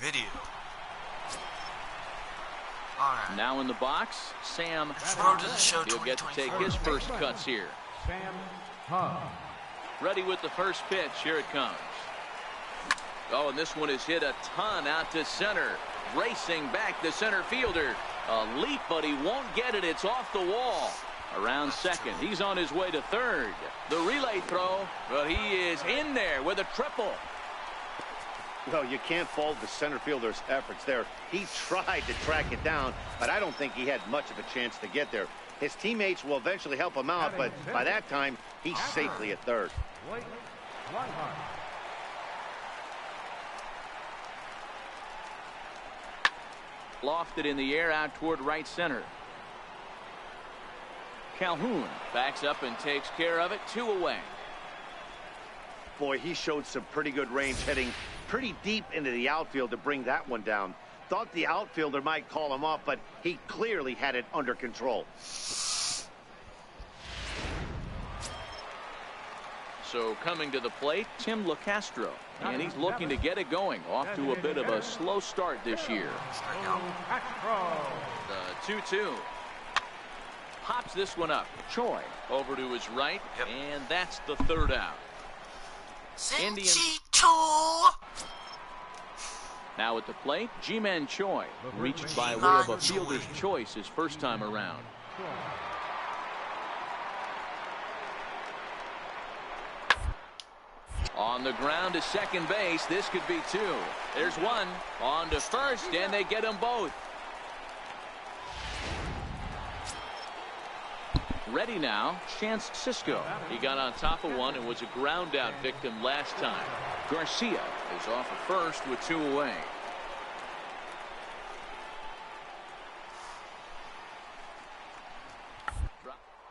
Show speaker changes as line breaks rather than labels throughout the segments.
video. All right.
Now in the box, Sam
Road to the show.
He'll get to take his first cuts here.
Sam
Ready with the first pitch. Here it comes. Oh, and this one is hit a ton out to center. Racing back the center fielder. A leap, but he won't get it. It's off the wall. Around second. He's on his way to third. The relay throw, but he is in there with a triple.
Well, you can't fault the center fielder's efforts there. He tried to track it down, but I don't think he had much of a chance to get there. His teammates will eventually help him out, but by that time, he's safely at third.
Blake Reinhardt.
Lofted in the air out toward right center. Calhoun backs up and takes care of it. 2 away.
Boy, he showed some pretty good range heading pretty deep into the outfield to bring that one down. Thought the outfielder might call him off, but he clearly had it under control.
So coming to the plate, Tim LaCastro. And he's looking to get it going. Off to a bit of a slow start this year. The 2-2. Pops this one up. Choi over to his right.
Yep.
And that's the third out. Indians. Now at the plate, Ji-Man Choi. Reached by way of a fielder's choice his first time around. On the ground to second base. This could be 2. There's one. On to first, and they get them both. Ready now, Chance Sisco. He got on top of one and was a ground out victim last time. Garcia is off at first with 2 away.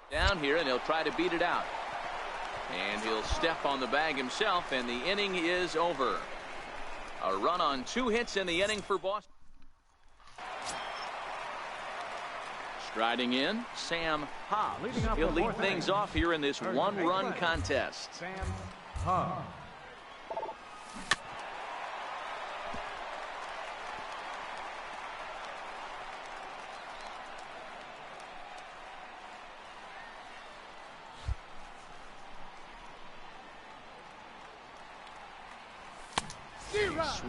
Down here, and he'll try to beat it out. And he'll step on the bag himself, and the inning is over. A run on 2 hits in the inning for Boston. Striding in, Sam Hobbs. He'll lead things off here in this one-run contest.
Sam Hobbs.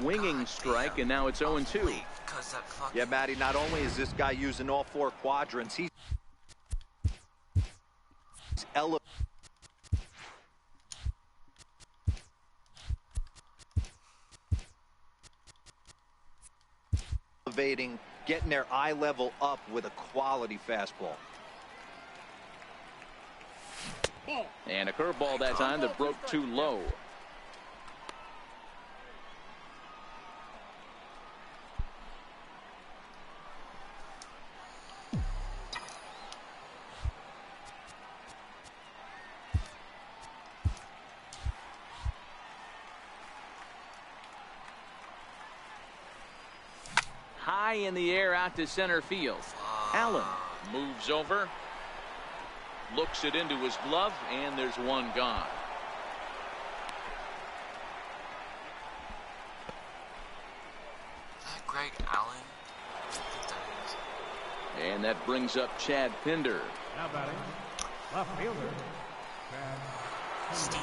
Swinging strike, and now it's 0-2.
Yeah, Matty, not only is this guy using all 4 quadrants, he's elevating, getting their eye level up with a quality fastball.
And a curveball that time that broke too low. High in the air out to center field. Allen moves over, looks it into his glove, and there's one gone.
Is that Greg Allen?
And that brings up Chad Pinder.
Now batting, left fielder,
Steve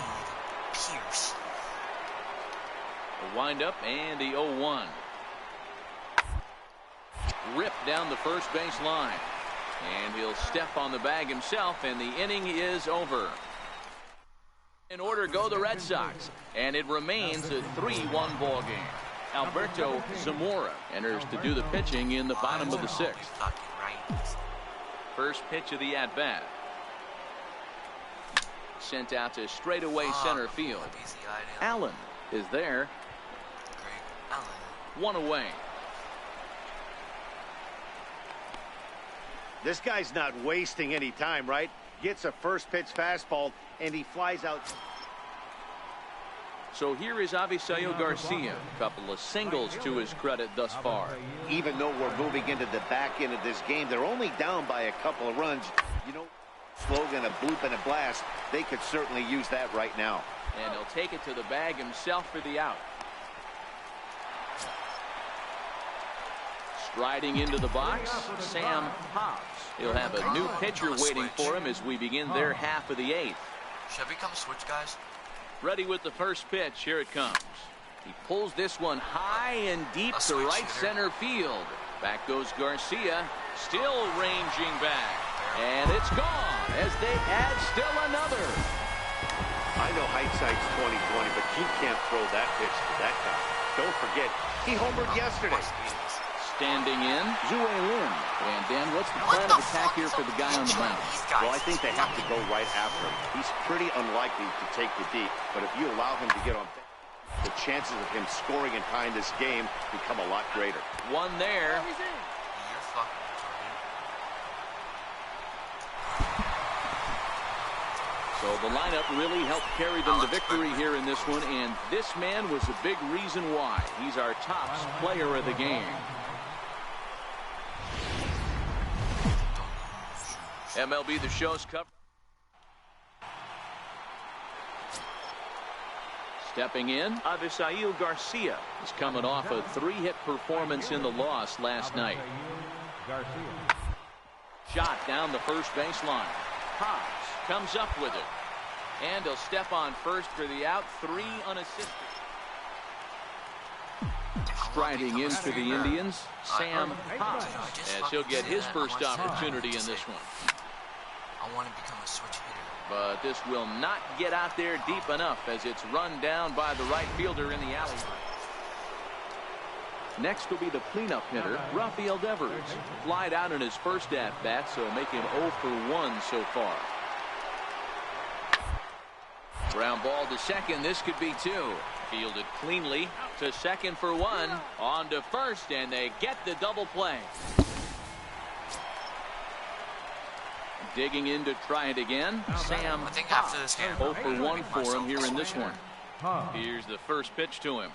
Pierce.
A windup and the 0-1. Ripped down the first base line. And he'll step on the bag himself, and the inning is over. In order go the Red Sox, and it remains a 3-1 ball game. Alberto Zamora enters to do the pitching in the bottom of the 6th. First pitch of the at-bat. Sent out to straightaway center field. Allen is there. 1 away.
This guy's not wasting any time, right? Gets a first pitch fastball, and he flies out.
So here is Avisail Garcia. A couple of singles to his credit thus far.
Even though we're moving into the back end of this game, they're only down by a couple of runs. You know, slogan, a bloop and a blast. They could certainly use that right now.
And he'll take it to the bag himself for the out. Striding into the box, Sam Hobbs. He'll have a new pitcher waiting for him as we begin their half of the 8th.
Should we come switch, guys?
Ready with the first pitch. Here it comes. He pulls this one high and deep to right center field. Back goes Garcia, still ranging back. And it's gone as they add still another.
I know hindsight's 20/20, but you can't throw that pitch to that guy. Don't forget, he homered yesterday.
Standing in, Zue Lin. And Dan, what's the plan of attack here for the guy on the mound?
Well, I think they have to go right after him. He's pretty unlikely to take the deep, but if you allow him to get on, the chances of him scoring and tying this game become a lot greater.
One there.
You're fucking retarded.
So the lineup really helped carry them to victory here in this one, and this man was a big reason why. He's our top player of the game. MLB The Show's cover. Stepping in, Avisail Garcia is coming off a 3-hit performance in the loss last night. Shot down the first baseline. Hobbs comes up with it. And he'll step on first for the out. 3 unassisted. Striding in for the Indians, Sam Hobbs, as he'll get his first opportunity in this one.
I want to become a switch hitter.
But this will not get out there deep enough as it's run down by the right fielder in the alley. Next will be the cleanup hitter, Rafael Devers. Flied out in his first at-bat, so make him 0 for 1 so far. Ground ball to second. This could be 2. Fielded cleanly to second for 1. On to first, and they get the double play. Digging in to try it again, Sam.
I think after this game,
0 for 1 for him here in this one. Here's the first pitch to him.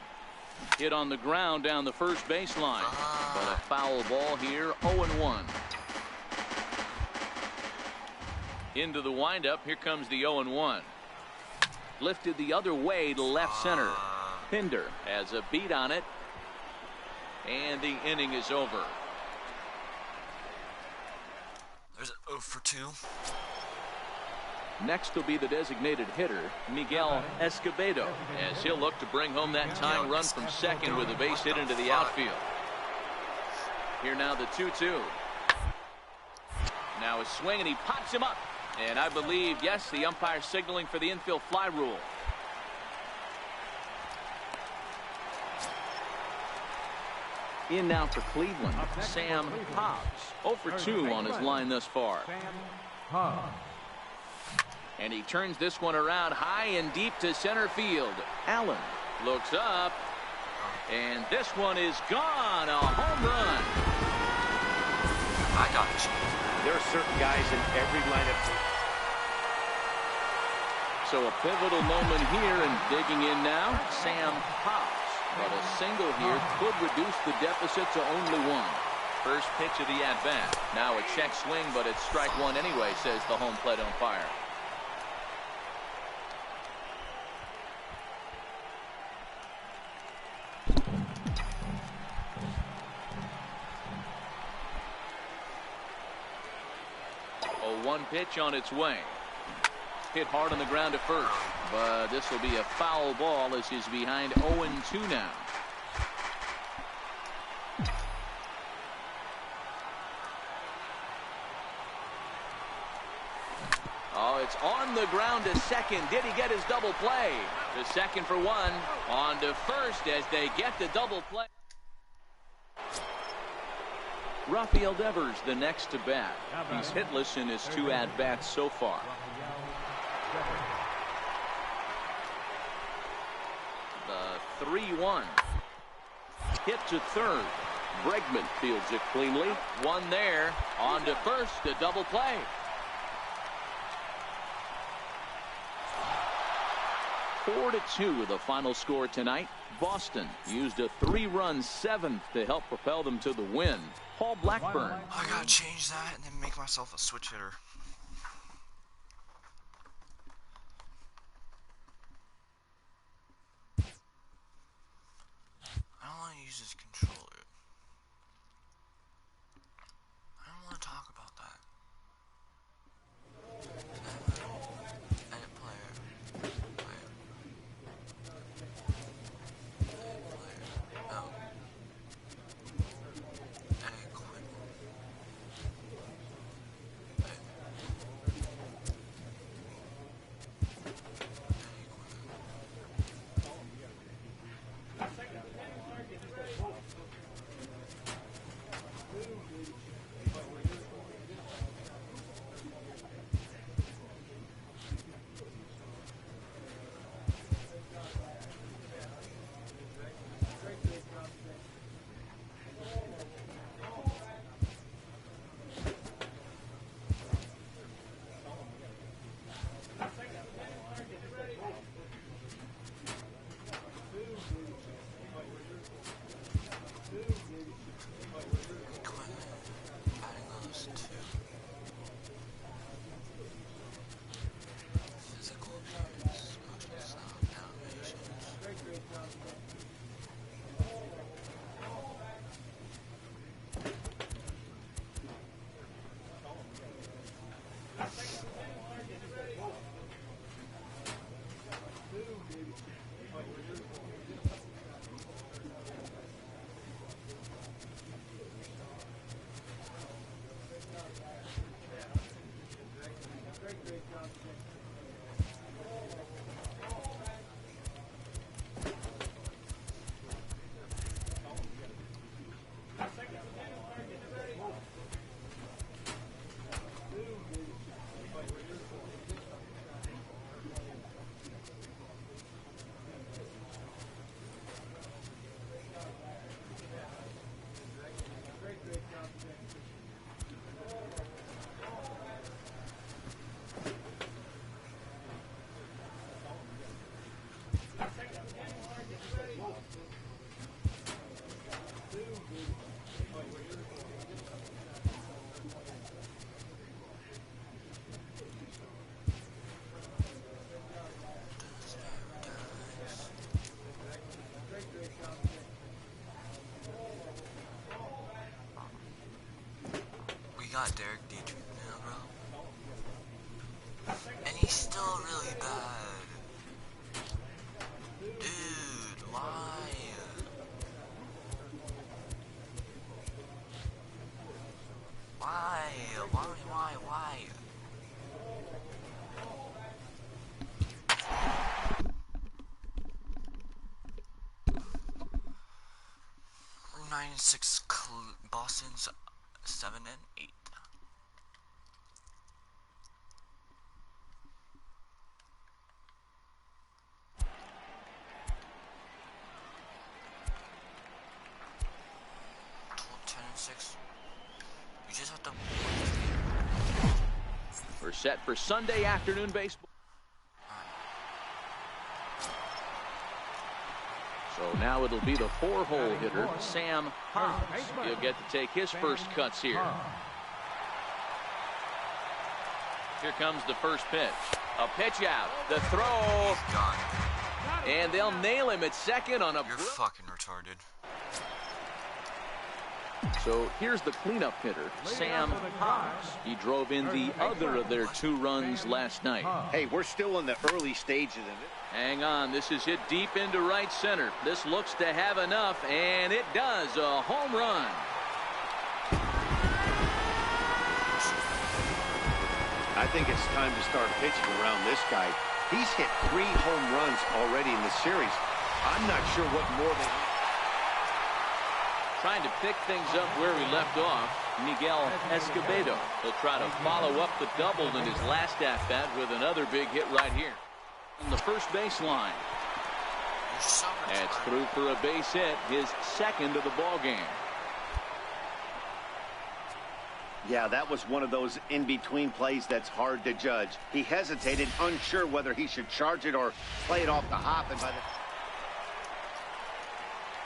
Hit on the ground down the first baseline. But a foul ball here, 0-1. Into the windup, here comes the 0-1. Lifted the other way to left center. Pinder has a beat on it. And the inning is over.
There's an 0 for 2.
Next will be the designated hitter, Miguel Escobedo, as he'll look to bring home that tying run from second with a base hit into the outfield. Here now the 2-2. Now a swing, and he pops him up. And I believe, yes, the umpire signaling for the infield fly rule. In now for Cleveland, Sam Hobbs. 0 for 2 on his line thus far. And he turns this one around high and deep to center field. Allen looks up, and this one is gone. A home run.
I got you.
There are certain guys in every lineup.
So a pivotal moment here, and digging in now, Sam Hobbs. But a single here could reduce the deficit to only 1. First pitch of the at-bat. Now a check swing, but it's strike 1 anyway, says the home plate umpire. A 1 pitch on its way. Hit hard on the ground at first, but this will be a foul ball as he's behind 0-2 now. Oh, it's on the ground to second. Did he get his double play? To second for 1. On to first as they get the double play. Rafael Devers the next to bat. He's hitless in his 2 at-bats so far. The 3-1. Hit to third. Bregman fields it cleanly. 1 there. On to first. A double play. Four to 2 the final score tonight. Boston used a 3-run 7th to help propel them to the win. Paul Blackburn.
I gotta change that and then make myself a switch hitter. I don't want to use this controller. got Derek Dietrich now, bro. And he's still really bad. Dude, why? Why? Why? 9-6 Boston's 7 and 8. You just have to.
We're set for Sunday afternoon baseball. So now it'll be the 4-hole hitter, Sam Hobbs. He'll get to take his first cuts here. Here comes the first pitch. A pitch out. The throw.
Gone.
And they'll nail him at second on a...
You're fucking retarded.
So here's the cleanup hitter, Sam Hobbs. He drove in the other of their 2 runs last night.
Hey, we're still in the early stages of it.
Hang on, this is hit deep into right center. This looks to have enough, and it does. A home run.
I think it's time to start pitching around this guy. He's hit 3 home runs already in the series. I'm not sure what more than...
Trying to pick things up where we left off, Miguel Escobedo. He'll try to follow up the double in his last at-bat with another big hit right here. On the first baseline. That's through for a base hit, his second of the ball game.
Yeah, that was one of those in-between plays that's hard to judge. He hesitated, unsure whether he should charge it or play it off the hop. And by the...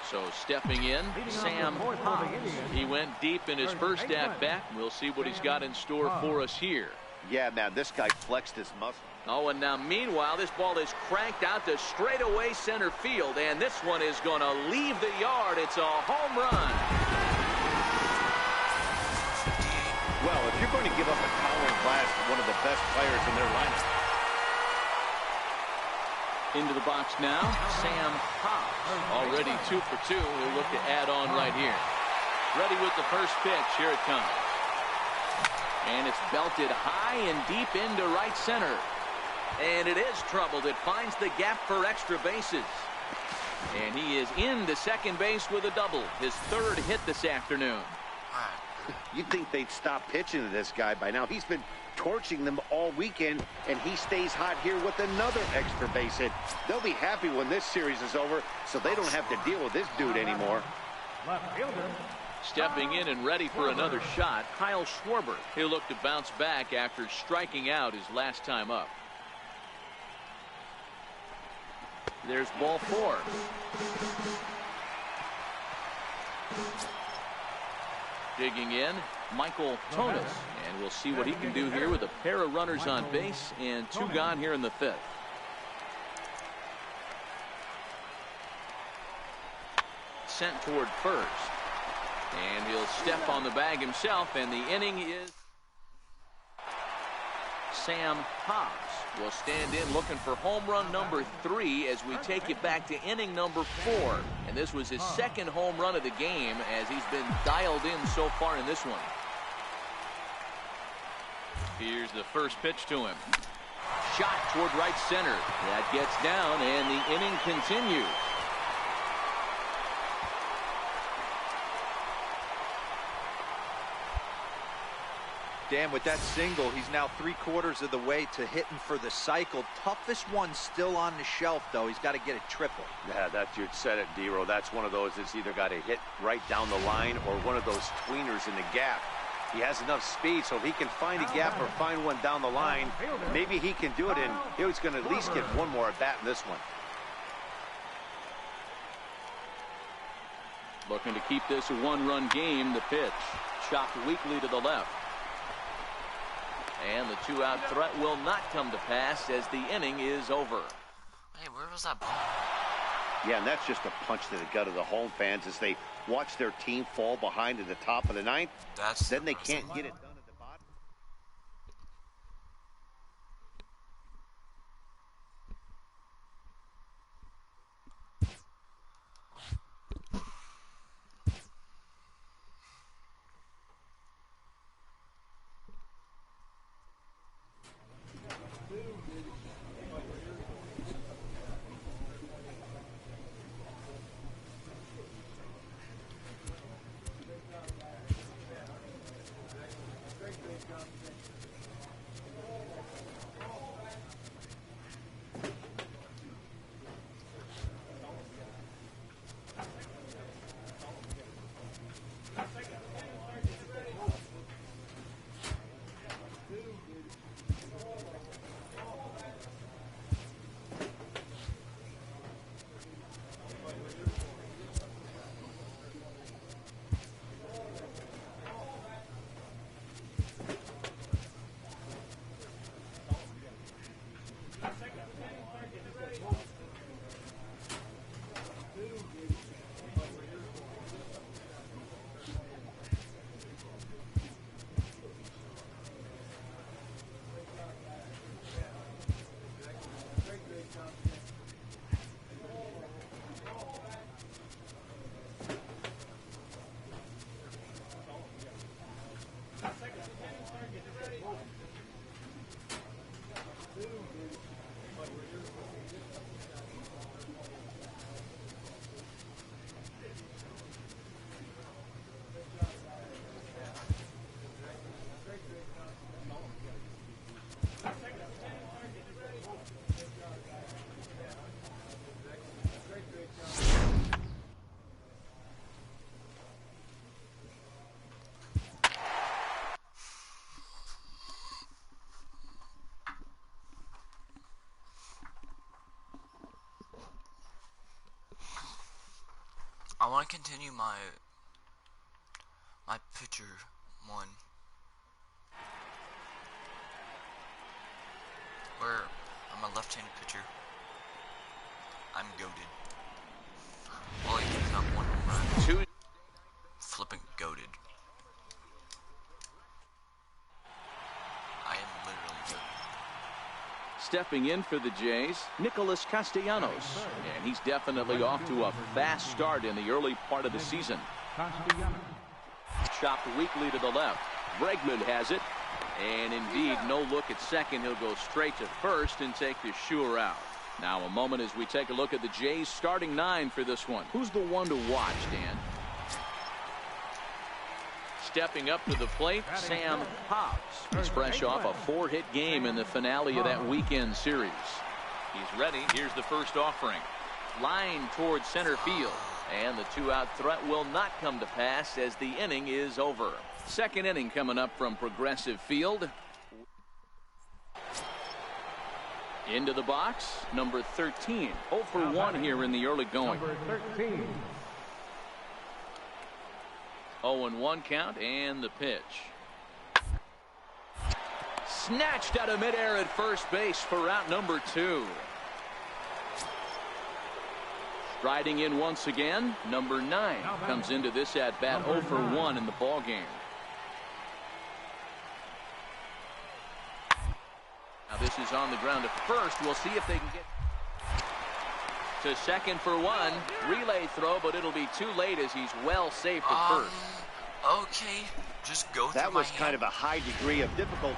So stepping in, Sam Hobbs. He went deep in his first at-bat. We'll see what he's got in store for us here.
Yeah, man, this guy flexed his muscle.
Oh, and now meanwhile, this ball is cranked out to straightaway center field, and this one is going to leave the yard. It's a home run.
Well, if you're going to give up a towering blast to one of the best players in their lineup.
Into the box now, Sam Hobbs. Already 2 for 2. He'll look to add on right here. Ready with the first pitch. Here it comes. And it's belted high and deep into right center. And it is troubled. It finds the gap for extra bases. And he is into second base with a double. His 3rd hit this afternoon.
You'd think they'd stop pitching to this guy by now. He's been torching them all weekend, and he stays hot here with another extra base hit. They'll be happy when this series is over, so they don't have to deal with this dude anymore.
Left fielder.
Stepping in and ready for another shot, Kyle Schwarber. He'll look to bounce back after striking out his last time up. There's ball 4. Digging in, Michael Tonis. And we'll see what he can do here with a pair of runners on base and 2 gone here in the 5th. Sent toward first. And he'll step on the bag himself, and the inning is... Sam Hobbs will stand in looking for home run number 3 as we take it back to inning number 4. And this was his 2nd home run of the game as he's been dialed in so far in this one. Here's the first pitch to him. Shot toward right center. That gets down, and the inning continues.
Dan, with that single, he's now 3/4 of the way to hitting for the cycle. Toughest one still on the shelf, though. He's got to get a triple.
Yeah, that's, you said it, D-Row. That's one of those that's either got to hit right down the line or one of those tweeners in the gap. He has enough speed, so if he can find a gap or find one down the line, maybe he can do it, and he's going to at least get one more at bat in this one.
Looking to keep this a 1-run game. The pitch chopped weakly to the left. And the 2-out threat will not come to pass as the inning is over.
Hey, where was that ball?
Yeah, and that's just a punch to the gut of the home fans as they watch their team fall behind at the top of the 9th. Then they can't get it done.
continue my pitcher one, where I'm a left-handed pitcher. I'm goated. All I do is not one home run. Flipping goated. I am literally goated.
Stepping in for the Jays, Nicholas Castellanos. And he's definitely off to a fast start in the early part of the season. Chopped weakly to the left. Bregman has it. And indeed, no look at second. He'll go straight to first and take the sure out. Now a moment as we take a look at the Jays starting 9 for this one. Who's the one to watch, Dan? Stepping up to the plate, Sam Hobbs. He's fresh off a 4-hit game in the finale of that weekend series. He's ready. Here's the first offering. Line towards center field. And the 2-out threat will not come to pass as the inning is over. Second inning coming up from Progressive Field. Into the box, number 13. 0 for 1 here in the early going.
Number 13.
0-1 count and the pitch. Snatched out of midair at first base for out number 2. Striding in once again, number 9 comes into this at bat 0 for 1 in the ball game. Now this is on the ground at first. We'll see if they can get to second for 1. Relay throw, but it'll be too late as he's well safe at first.
Okay, just go through
That was kind of a high degree of difficulty.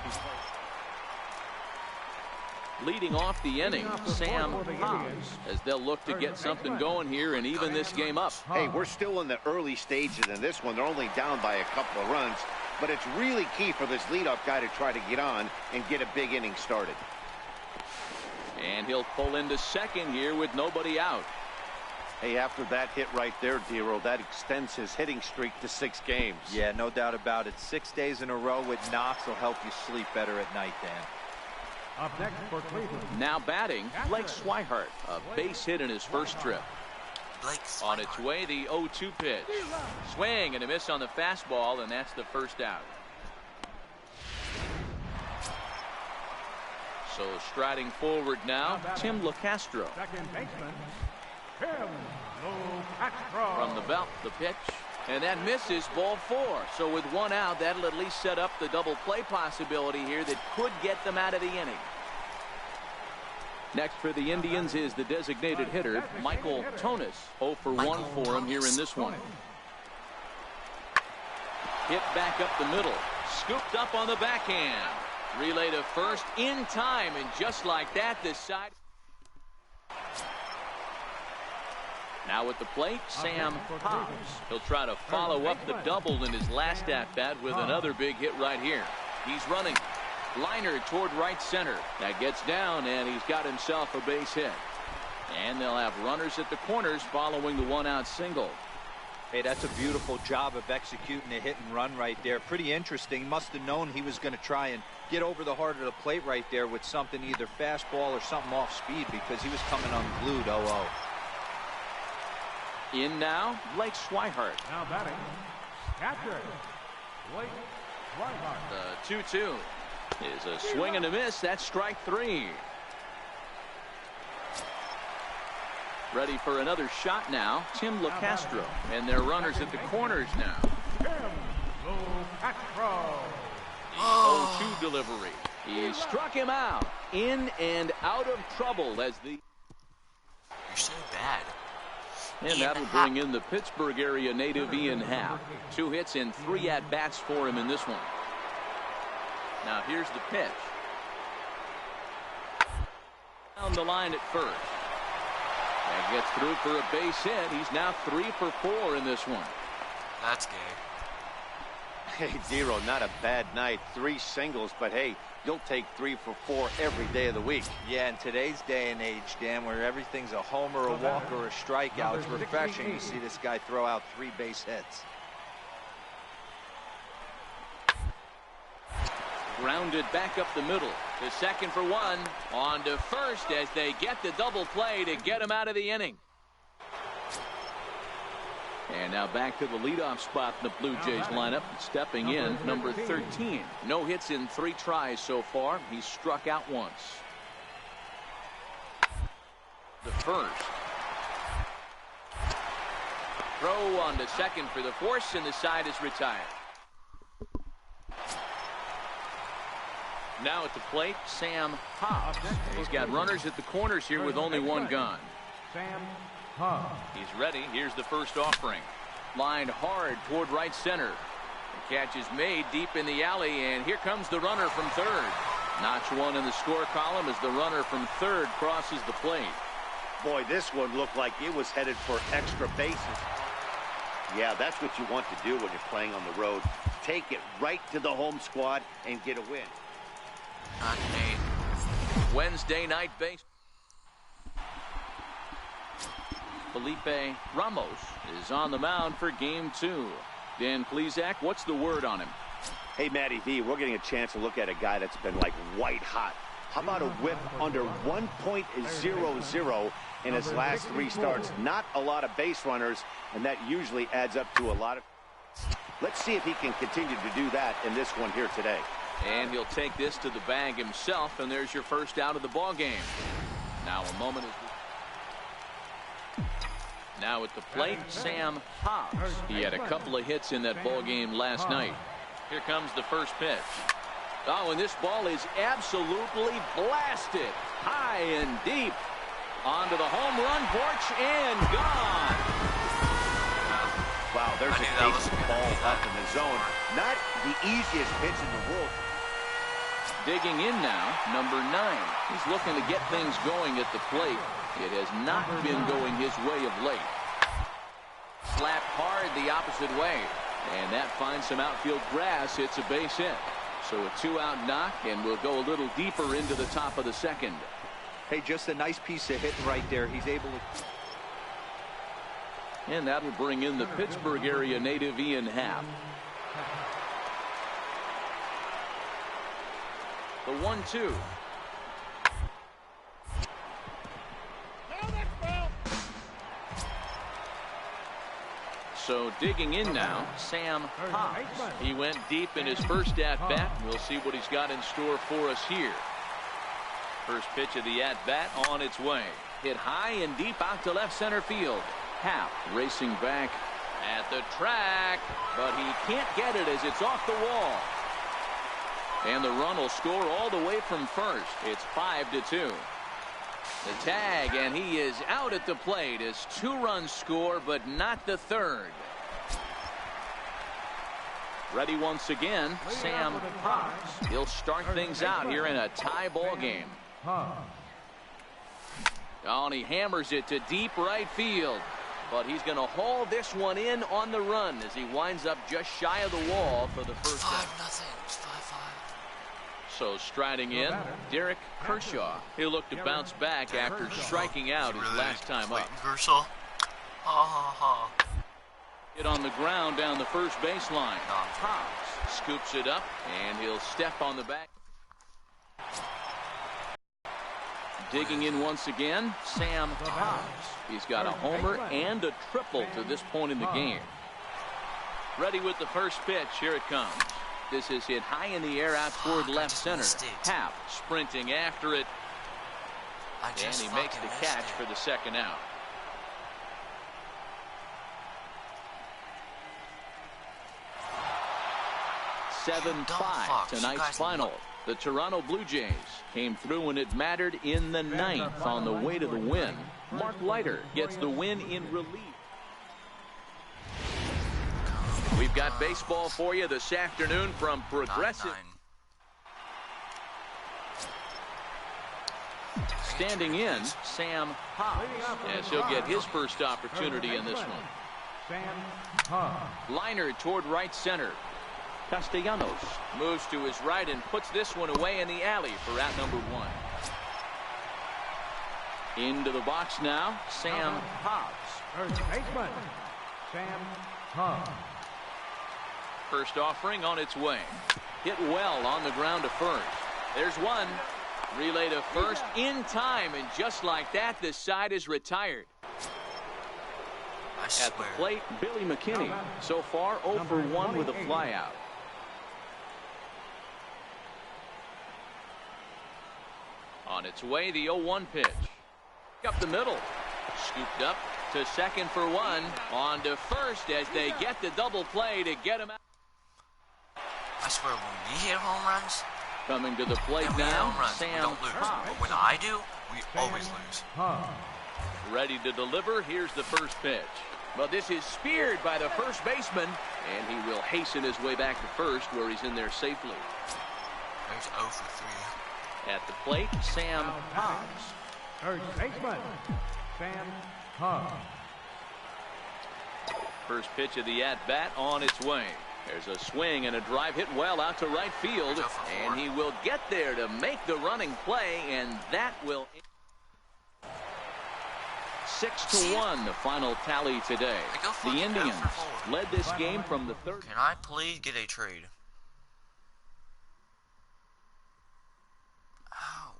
Leading off the inning, Sam Hobbs, as they'll look to get something going here and even this game up.
Hey, we're still in the early stages in this one. They're only down by a couple of runs, but it's really key for this leadoff guy to try to get on and get a big inning started.
And he'll pull into second here with nobody out.
Hey, after that hit right there, Dero, that extends his hitting streak to 6 games.
Yeah, no doubt about it. 6 days in a row with knocks will help you sleep better at night, Dan.
Up next for Cleveland.
Now batting, Blake Swihart, a base hit in his first trip. On its way, the 0-2 pitch. Swing and a miss on the fastball, and that's the first out. So striding forward now, Tim LeCastro.
Second baseman, Tim LeCastro.
From the belt, the pitch. And that misses, ball 4. So with 1 out, that'll at least set up the double play possibility here that could get them out of the inning. Next for the Indians is the designated hitter, Michael Tonis. 0 for 1 for him here in this one. Hit back up the middle. Scooped up on the backhand. Relay to first in time, and just like that, this side. Now at the plate, Sam Hobbs. He'll try to follow up the double in his last at-bat with another big hit right here. He's running. Liner toward right center. That gets down, and he's got himself a base hit. And they'll have runners at the corners following the 1-out single.
Hey, that's a beautiful job of executing a hit and run right there. Pretty interesting. Must have known he was going to try and get over the heart of the plate right there with something, either fastball or something off speed, because he was coming unglued. 0-0.
In now, Blake Swihart.
Now batting, catcher, Blake Swihart.
The 2-2 is a swing and a miss. That's strike 3. Ready for another shot now, Tim LeCastro. And their runners at the corners now.
Tim LeCastro.
0-2 delivery. He struck him out. In and out of trouble as the...
You're so bad.
And that'll bring in the Pittsburgh area native Ian Happ. 2 hits and 3 at-bats for him in this one. Now here's the pitch. Down the line at first. That gets through for a base hit. He's now 3 for 4 in this one.
That's gay.
Hey, Dero, not a bad night. 3 singles, but hey, you'll take 3 for 4 every day of the week.
Yeah, in today's day and age, Dan, where everything's a homer, a walk, or a strikeout, it's refreshing to see this guy throw out 3 base hits.
Grounded back up the middle. To second for 1. On to first as they get the double play to get him out of the inning. And now back to the leadoff spot in the Blue Jays lineup. Stepping in, number 13. No hits in 3 tries so far. He's struck out once. The first. Throw on to second for the force, and the side is retired. Now at the plate, Sam Hobbs. He's got runners at the corners here with only one gone.
Sam Hobbs.
He's ready. Here's the first offering. Lined hard toward right center. The catch is made deep in the alley, and here comes the runner from third. Notch one in the score column as the runner from third crosses the plate.
Boy, this one looked like it was headed for extra bases. Yeah, that's what you want to do when you're playing on the road. Take it right to the home squad and get a win.
Not Nate.
Wednesday night base. Felipe Ramos is on the mound for game 2. Dan Plesac, what's the word on him?
Hey, Matty V, we're getting a chance to look at a guy that's been like white hot. How about a whip under 1.00 in his last 3 starts? Not a lot of base runners, and that usually adds up to a lot of... Let's see if he can continue to do that in this one here today.
And he'll take this to the bag himself, and there's your first out of the ball game. Now a moment as now at the plate, Sam Hobbs. He had a couple of hits in that ball game last night. Here comes the first pitch. Oh, and this ball is absolutely blasted. High and deep. Onto the home run porch and gone.
Wow, there's a decent ball up in the zone. Not the easiest pitch in the world.
Digging in now, number 9. He's looking to get things going at the plate. It has not been going his way of late. Slapped hard the opposite way. And that finds some outfield grass. It's a base hit. So a 2-out knock, and we'll go a little deeper into the top of the second.
Hey, just a nice piece of hitting right there. He's able to...
And that'll bring in the Pittsburgh area native Ian Happ. The 1-2. So digging in now, Sam Hobbs. He went deep in his first at-bat. We'll see what he's got in store for us here. First pitch of the at-bat on its way. Hit high and deep out to left center field. Happ racing back at the track, but he can't get it as it's off the wall. And the run will score all the way from first. It's 5-2. The tag, and he is out at the plate as 2 runs score, but not the third. Ready once again, Sam Hobbs. He'll start things out here in a tie ball game. Oh, and he hammers it to deep right field. But he's going to haul this one in on the run as he winds up just shy of the wall for the first out.
5-0. It's 5-5.
So striding in, Derek Kershaw. He'll look to bounce back after striking out his last time up.
Kershaw.
Hit on the ground down the first baseline. Hobbs scoops it up, and he'll step on the back. Digging in once again, Sam Hobbs. He's got a homer and a triple to this point in the game. Ready with the first pitch. Here it comes. This is hit high in the air out toward left center. Happ sprinting after it. And he makes the catch for the second out. (7-5) tonight's final. The Toronto Blue Jays came through when it mattered in the 9th on the way to the win. Mark Leiter gets the win in relief. We've got baseball for you this afternoon from Progressive. Standing in, Sam Hobbs, as he'll get his first opportunity in this one. Liner toward right center. Castellanos moves to his right and puts this one away in the alley for out number 1. Into the box now, Sam Hobbs.
First baseman, Sam Hobbs.
First offering on its way. Hit well on the ground to first. There's one. Relay to first in time, and just like that, this side is retired. At the plate, Billy McKinney. So far, 0 for 1 with a flyout. On its way, the 0-1 pitch. Up the middle. Scooped up to second for 1. On to first as they get the double play to get him out.
I swear, when we hit home runs,
Coming to the plate
and we hit
now,
home runs, we
Sam
don't lose.
Hahn.
But when I do, we always lose.
Ready to deliver. Here's the first pitch. But this is speared by the first baseman, and he will hasten his way back to first, where he's in there safely.
There's 0 for 3.
At the plate, Sam Hahn.
Third baseman, Sam Hahn.
First pitch of the at-bat on its way. There's a swing and a drive hit well out to right field, and he will get there to make the running play, and that will... 6-1, the final tally today. The Indians led this game from the third.
Can I please get a trade? Ow.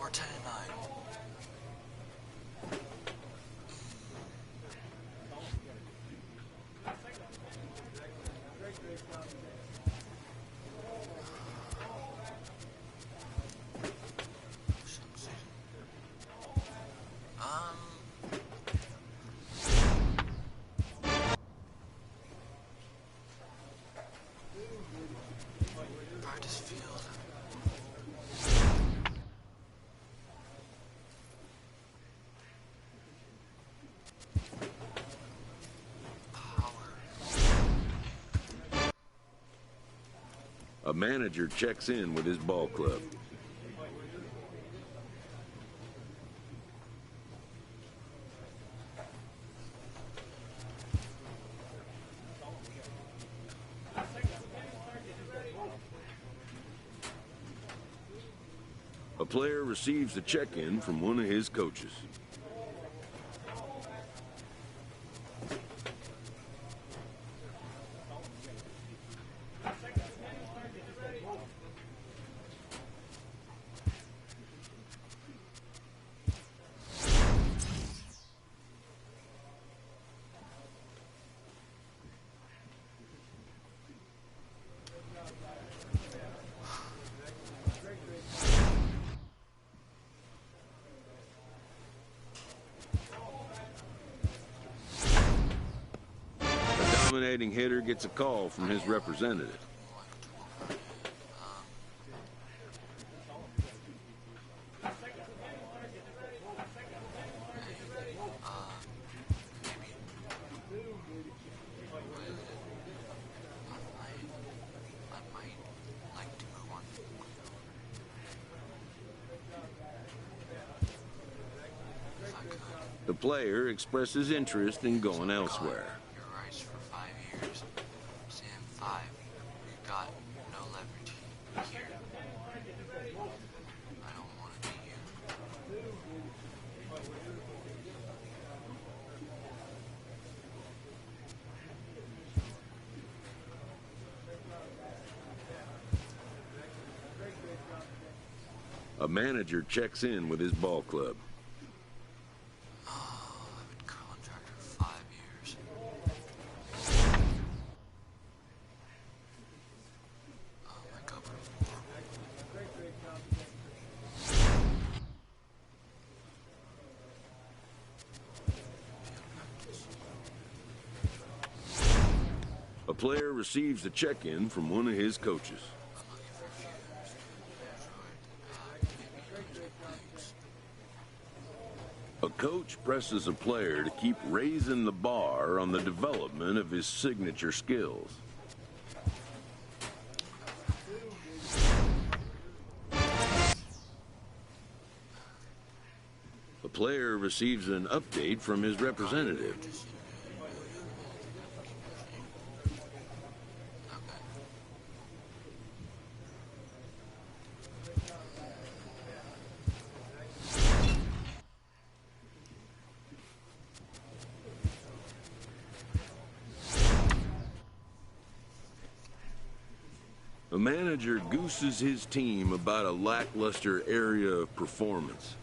We're 10-9. Practice field.
A manager checks in with his ball club. A player receives a check-in from one of his coaches. A dominating hitter gets a call from his representative. The player expresses interest in going elsewhere.
Your rights for 5 years. Sam 5. You got no leverage here. I don't want to be you.
A manager checks in with his ball club.
Contract for 5 years. Oh my God, what
A player receives a check-in from one of his coaches.
I'm looking for a few Android, maybe
A coach presses a player to keep raising the bar on the development of his signature skills. The player receives an update from his representative. A manager gooses his team about a lackluster area of performance.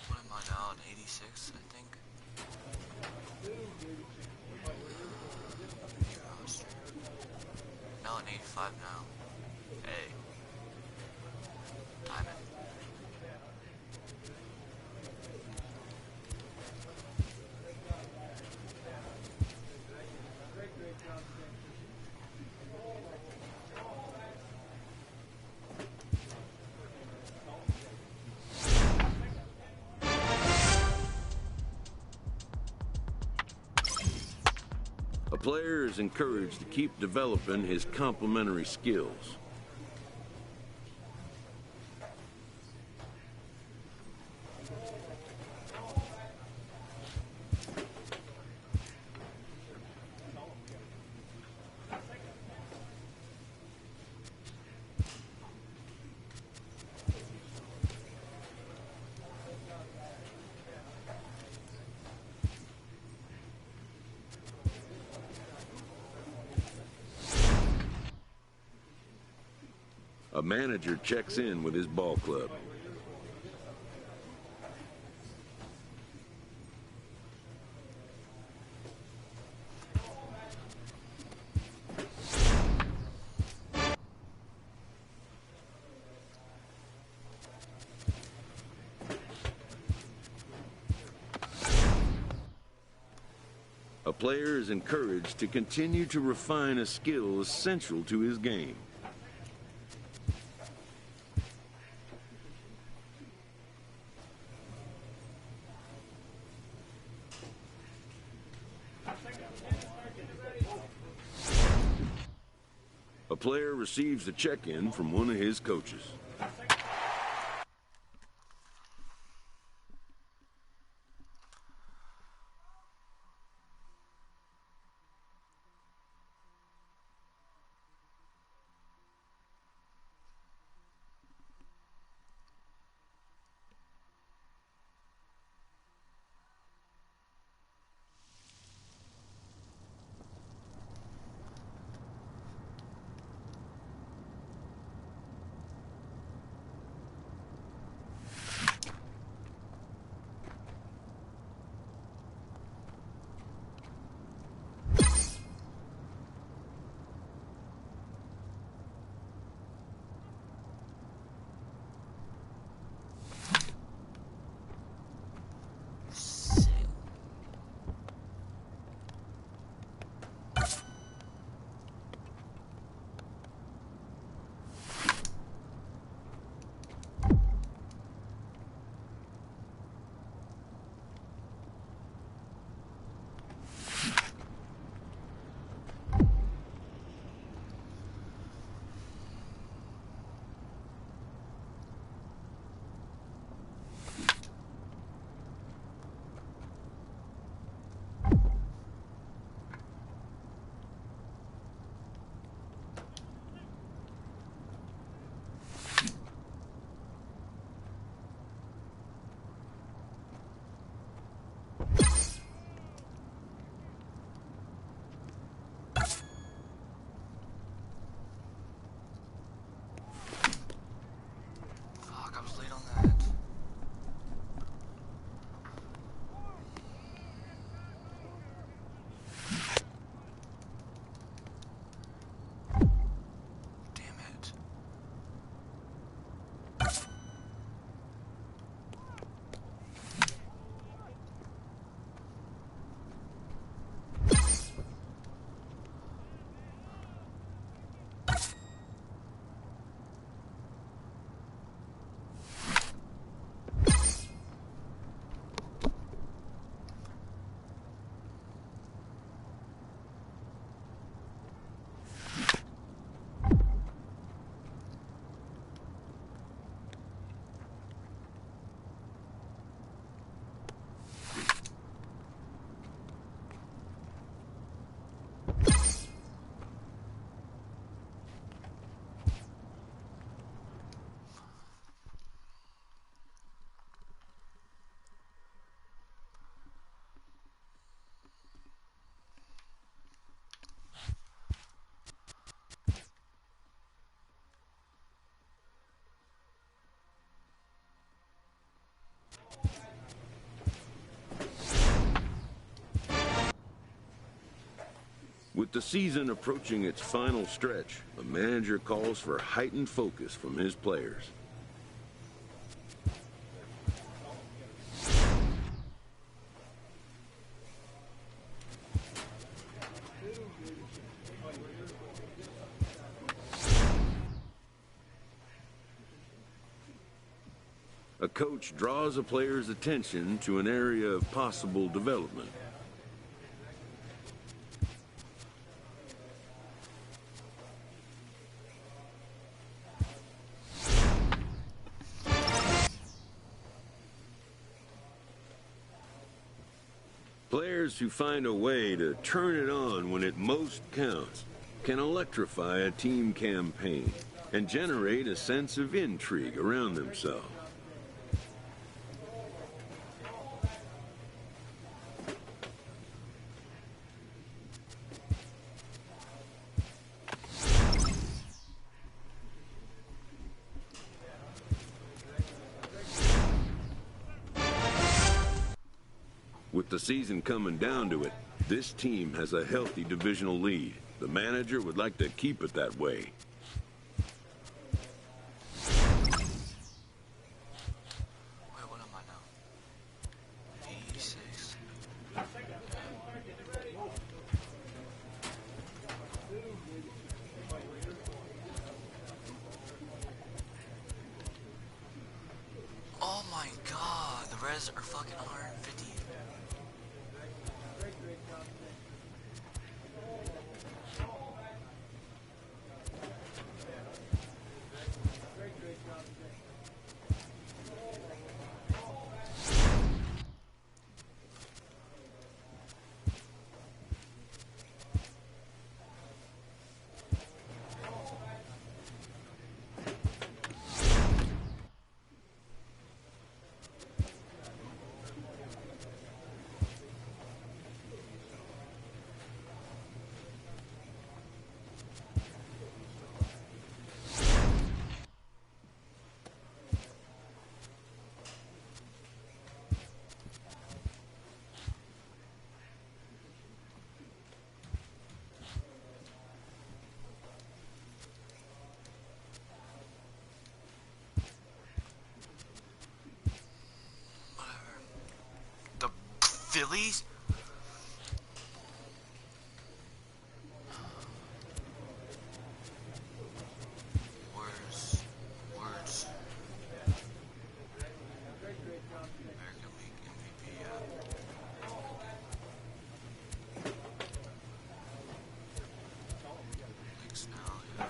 What am I now? At 86, I think. Now at 85 now. Hey. Timing.
A player is encouraged to keep developing his complementary skills. A manager checks in with his ball club. A player is encouraged to continue to refine a skill essential to his game. A player receives a check-in from one of his coaches. With the season approaching its final stretch, the manager calls for heightened focus from his players. A coach draws a player's attention to an area of possible development. Players who find a way to turn it on when it most counts can electrify a team campaign and generate a sense of intrigue around themselves. With the season coming down to it, this team has a healthy divisional lead. The manager would like to keep it that way.
Wait, what am I now? 86. Oh my god, the Reds are fucking 150. Phillies? Words. American League MVP, Thanks now, yeah.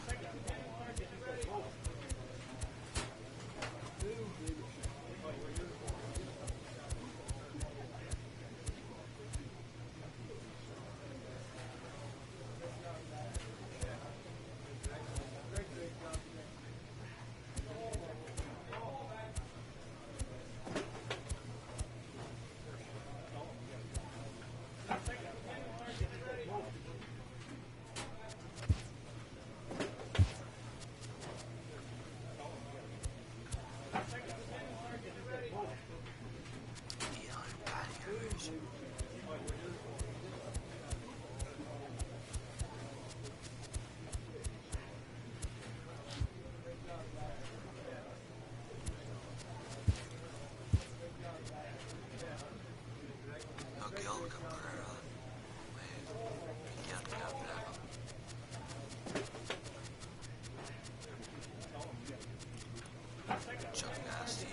Chuck Nasty.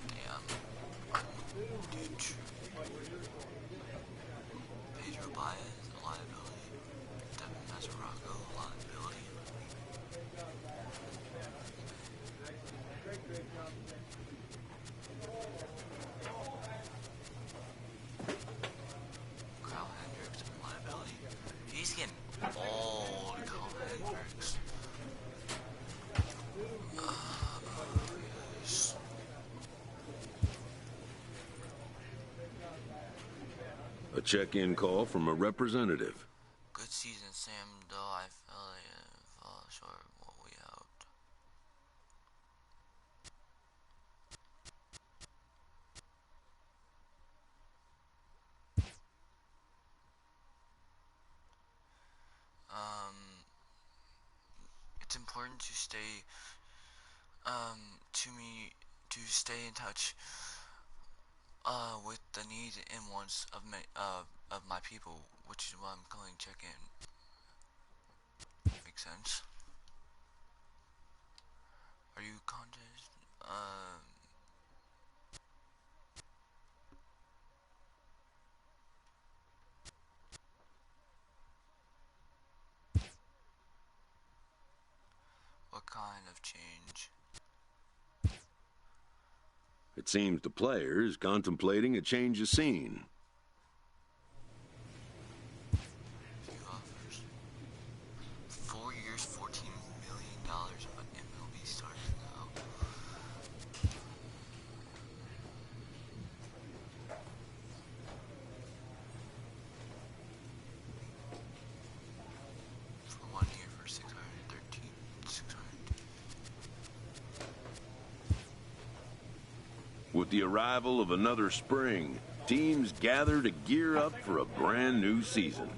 Damn. Dude. Pedro Baez, a liability. Devin Mazzaraco, a liability. Kyle Hendricks, a liability. He's getting all the Kyle Hendricks. Yes.
A check-in call from a representative.
Good season, Sam, though I fell short of what we hoped. to stay to stay in touch with the needs and wants of my people, which is why I'm calling check-in. Makes sense? Are you contest? What kind of change?
It seems the player is contemplating a change of scene.
Few offers. 4 years, $14 million, but MLB started now. For 1 year for 613.
With the arrival of another spring, teams gather to gear up for a brand new season.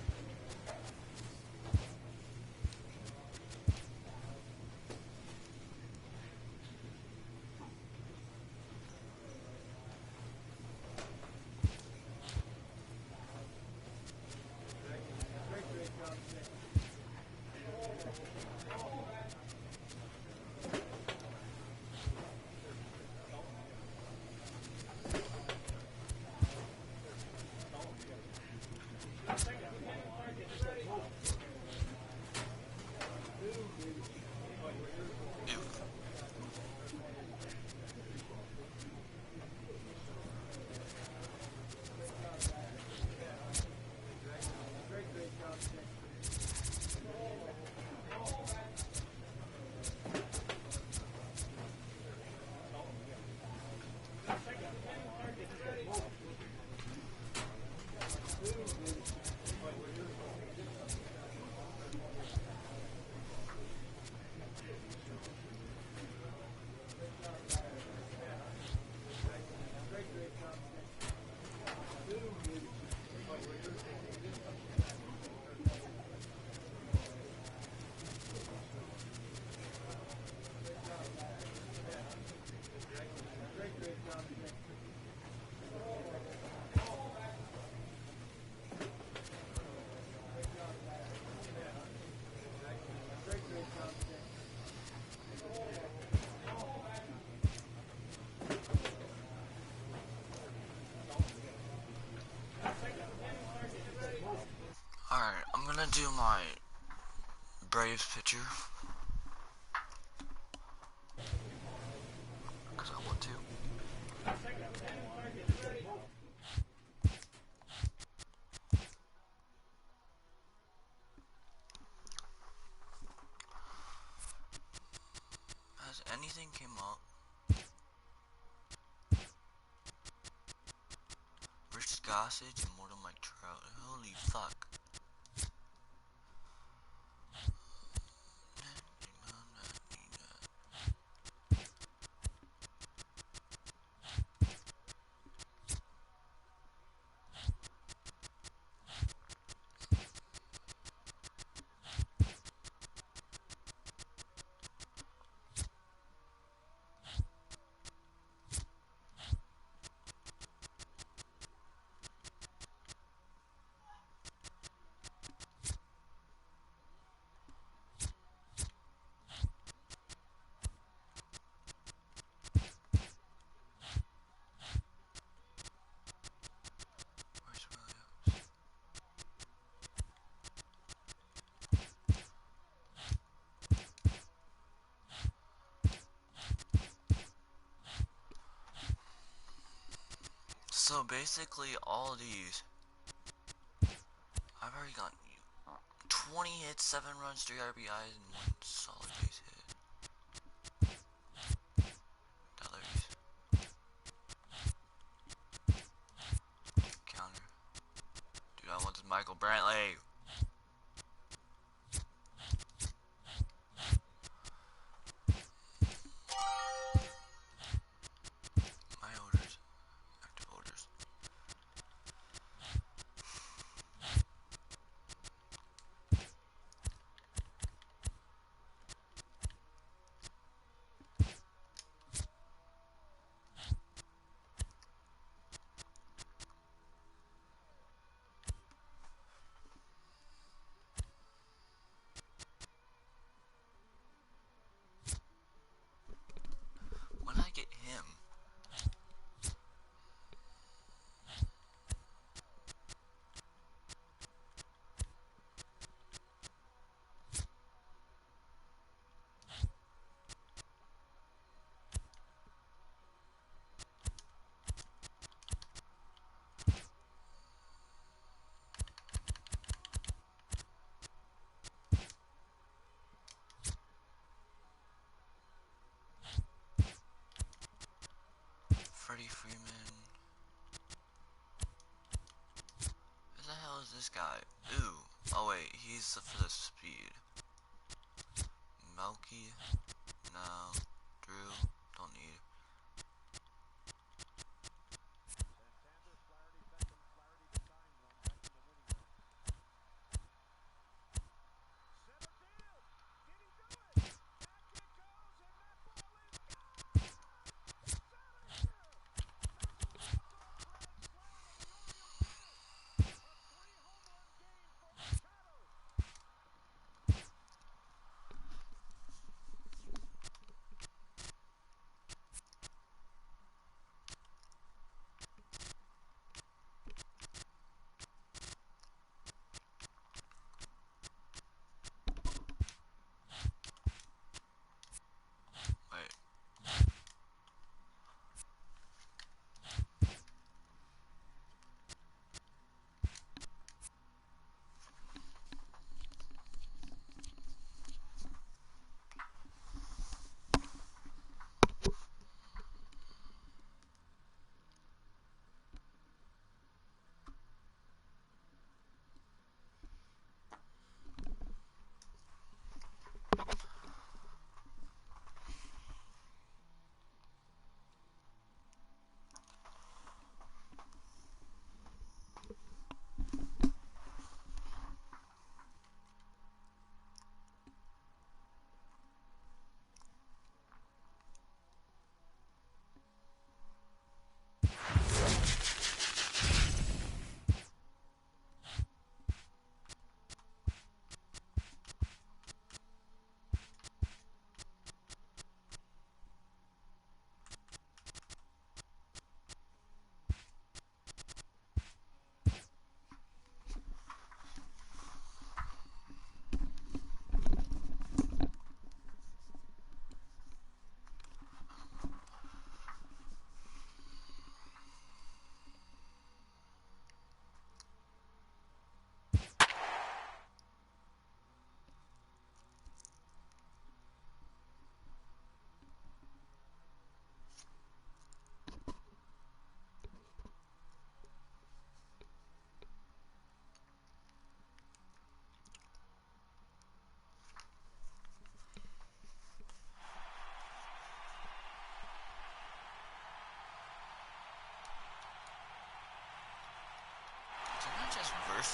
Alright, I'm gonna do my Braves pitcher. Because I want to. Has anything came up? Rich Gossage and Mortal Mike Trout. Holy fuck. Where's Williams? So basically all these, I've already gotten 20 hits, 7 runs, 3 RBIs, and 1 solid base hit. Dollars. Counter. Dude, I want this Michael Brantley. My orders. Active orders. Freddie Freeman. Who the hell is this guy? Ooh. Oh wait, he's for the speed. Melky? No. Drew? Don't need.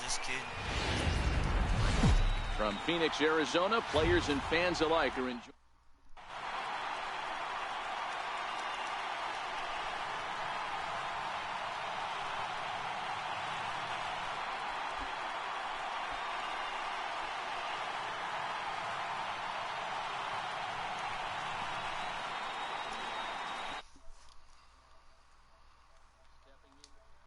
This kid.
From Phoenix, Arizona, players and fans alike are enjoying.